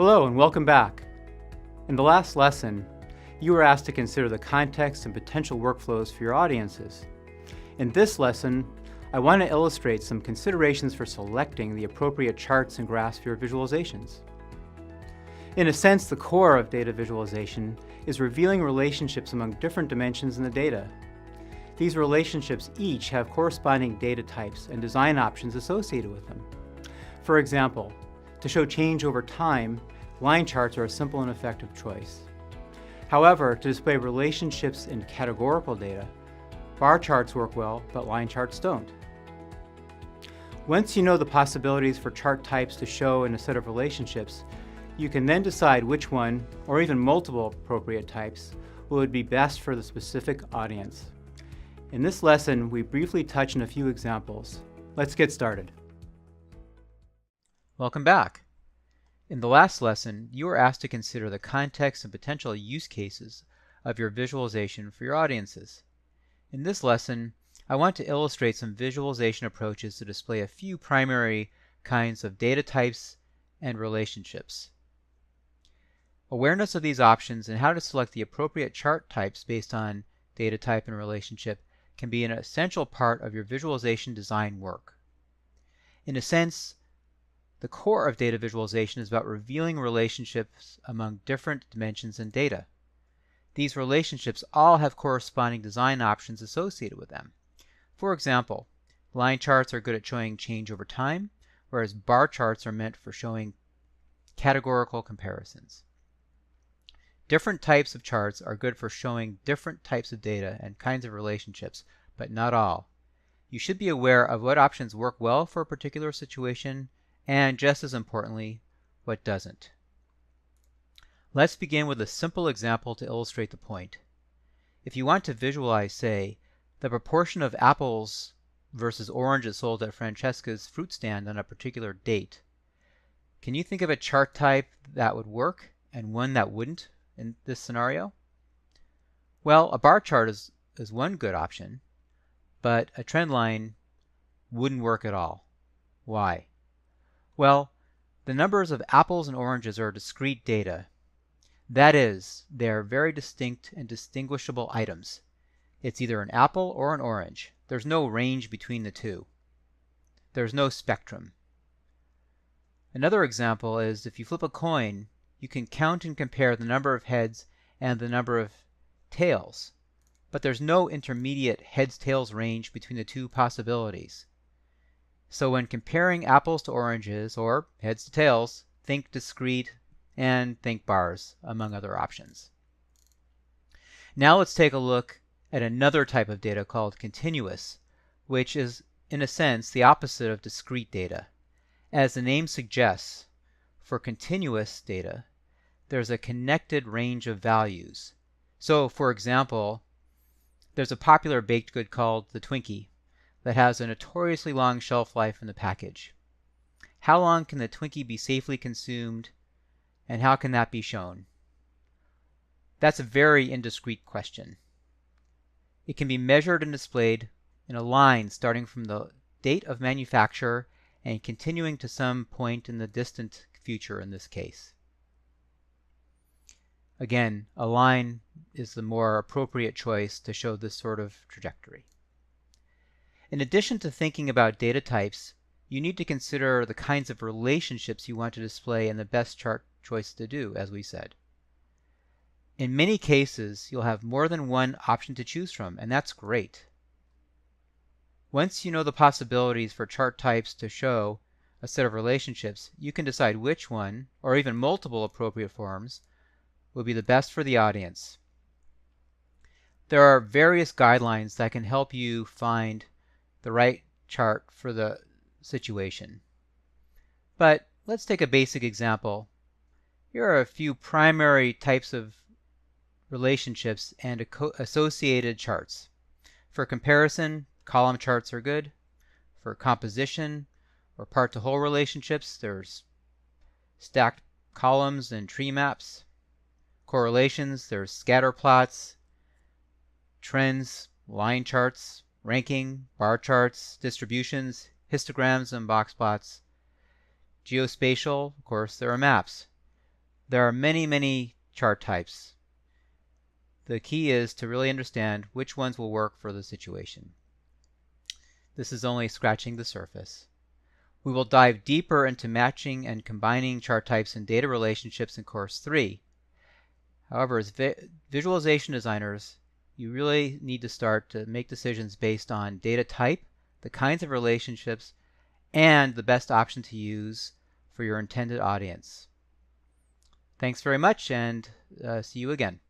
Hello and welcome back. In the last lesson, you were asked to consider the context and potential workflows for your audiences. In this lesson, I want to illustrate some considerations for selecting the appropriate charts and graphs for your visualizations. In a sense, the core of data visualization is revealing relationships among different dimensions in the data. These relationships each have corresponding data types and design options associated with them. For example, to show change over time, line charts are a simple and effective choice. However, to display relationships in categorical data, bar charts work well, but line charts don't. Once you know the possibilities for chart types to show in a set of relationships, you can then decide which one, or even multiple appropriate types, would be best for the specific audience. In this lesson, we briefly touch on a few examples. Let's get started. Welcome back. In the last lesson, you were asked to consider the context and potential use cases of your visualization for your audiences. In this lesson, I want to illustrate some visualization approaches to display a few primary kinds of data types and relationships. Awareness of these options and how to select the appropriate chart types based on data type and relationship can be an essential part of your visualization design work. In a sense, the core of data visualization is about revealing relationships among different dimensions in data. These relationships all have corresponding design options associated with them. For example, line charts are good at showing change over time, whereas bar charts are meant for showing categorical comparisons. Different types of charts are good for showing different types of data and kinds of relationships, but not all. You should be aware of what options work well for a particular situation, and just as importantly, what doesn't. Let's begin with a simple example to illustrate the point. If you want to visualize, say, the proportion of apples versus oranges sold at Francesca's fruit stand on a particular date, can you think of a chart type that would work and one that wouldn't in this scenario? Well, a bar chart is one good option, but a trend line wouldn't work at all. Why? Well, the numbers of apples and oranges are discrete data. That is, they are very distinct and distinguishable items. It's either an apple or an orange. There's no range between the two. There's no spectrum. Another example is if you flip a coin, you can count and compare the number of heads and the number of tails, but there's no intermediate heads-tails range between the two possibilities. So when comparing apples to oranges, or heads to tails, think discrete and think bars, among other options. Now let's take a look at another type of data called continuous, which is, in a sense, the opposite of discrete data. As the name suggests, for continuous data, there's a connected range of values. So, for example, there's a popular baked good called the Twinkie that has a notoriously long shelf life in the package. How long can the Twinkie be safely consumed, and how can that be shown? That's a very indiscrete question. It can be measured and displayed in a line starting from the date of manufacture and continuing to some point in the distant future in this case. Again, a line is the more appropriate choice to show this sort of trajectory. In addition to thinking about data types, you need to consider the kinds of relationships you want to display and the best chart choice to do, as we said. In many cases, you'll have more than one option to choose from, and that's great. Once you know the possibilities for chart types to show a set of relationships, you can decide which one, or even multiple appropriate forms, will be the best for the audience. There are various guidelines that can help you find the right chart for the situation. But let's take a basic example. Here are a few primary types of relationships and associated charts. For comparison, column charts are good. For composition or part-to-whole relationships, there's stacked columns and tree maps. Correlations, there's scatter plots. Trends, line charts. Ranking, bar charts, distributions, histograms, and box plots. Geospatial, of course, there are maps. There are many chart types. The key is to really understand which ones will work for the situation. This is only scratching the surface. We will dive deeper into matching and combining chart types and data relationships in Course 3. However, as visualization designers, you really need to start to make decisions based on data type, the kinds of relationships, and the best option to use for your intended audience. Thanks very much, and see you again.